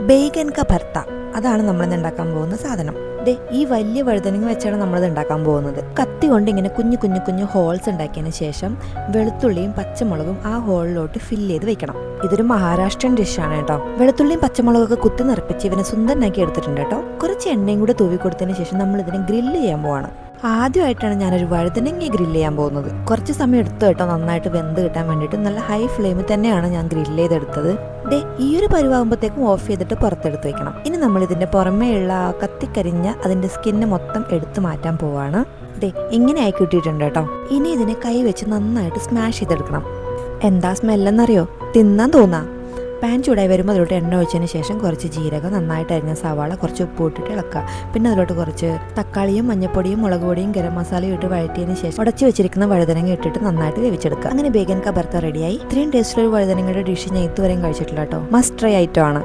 Bergen ക ഭർത്ത, അതാണ് നമ്മളിന്ന് ഉണ്ടാക്കാൻ പോകുന്ന സാധനം. ഈ വലിയ വഴുതനങ്ങ വെച്ചാണ് നമ്മളിത് ഉണ്ടാക്കാൻ പോകുന്നത്. കത്തി കൊണ്ട് ഇങ്ങനെ കുഞ്ഞു കുഞ്ഞു കുഞ്ഞു ഹോൾസ് ഉണ്ടാക്കിയതിന് ശേഷം വെളുത്തുള്ളിയും പച്ചമുളകും ആ ഹോളിലോട്ട് ഫില്ല് ചെയ്ത് വെക്കണം. ഇതൊരു മഹാരാഷ്ട്രൻ ഡിഷാണ് കേട്ടോ. വെളുത്തുള്ളിയും പച്ചമുളകൊക്കെ കുത്തി നിറപ്പിച്ച് ഇവനെ സുന്ദരനാക്കി എടുത്തിട്ടുണ്ട് കേട്ടോ. കുറച്ച് എണ്ണയും കൂടെ തൂവി കൊടുത്തതിന് ശേഷം നമ്മൾ ഇതിനെ ഗ്രില്ല് ചെയ്യാൻ പോവാണ്. ആദ്യമായിട്ടാണ് ഞാനൊരു വഴുതനങ്ങ ഗ്രില്ല് ചെയ്യാൻ പോകുന്നത്. കുറച്ച് സമയം എടുത്തു കേട്ടോ, നന്നായിട്ട് വെന്ത് കിട്ടാൻ വേണ്ടിയിട്ട്. നല്ല ഹൈ ഫ്ലെയിമിൽ തന്നെയാണ് ഞാൻ ഗ്രില്ല് ചെയ്തെടുത്തത്. ഈ ഒരു പരുവാകുമ്പോഴത്തേക്കും ഓഫ് ചെയ്തിട്ട് പുറത്തെടുത്ത് വെക്കണം. ഇനി നമ്മൾ ഇതിന്റെ പുറമേയുള്ള കത്തിക്കരിഞ്ഞ അതിന്റെ സ്കിന്ന് മൊത്തം എടുത്തു മാറ്റാൻ പോവാണ്. ഇങ്ങനെ ആയി കിട്ടിയിട്ടുണ്ട് കേട്ടോ. ഇനി ഇതിനെ കൈ വെച്ച് നന്നായിട്ട് സ്മാഷ് ചെയ്തെടുക്കണം. എന്താ സ്മെല്ലെന്നറിയോ? തിന്നാൻ തോന്നാം. പാൻ ചൂടായി വരുമ്പോൾ അതിലോട്ട് എണ്ണ ഒഴിച്ചതിന് ശേഷം കുറച്ച് ജീരകം, നന്നായിട്ട് അരിഞ്ഞ സവാള, കുറച്ച് ഉപ്പ് ഇട്ടിട്ട് ഇളക്കുക. പിന്നെ അതിലോട്ട് കുറച്ച് തക്കാളിയും മഞ്ഞപ്പൊടിയും മുളക് പൊടിയും ഗരം മസാലയും ഇട്ട് വഴറ്റിയതിന് ശേഷം ഉടച്ചു വെച്ചിരിക്കുന്ന വഴുതനങ്ങ ഇട്ടിട്ട് നന്നായിട്ട് വേവിച്ചെടുക്കുക. അങ്ങനെ ബേഗൻ ക ഭർത്ത റെഡിയായി. ഇത്രയും ടേസ്റ്റുള്ള ഒരു വഴുതനങ്ങയുടെ ഡിഷ് ഞാൻ ഇതുവരെയും കഴിച്ചിട്ടില്ല കേട്ടോ. മസ്റ്റ് ട്രൈ ഐറ്റം ആണ്.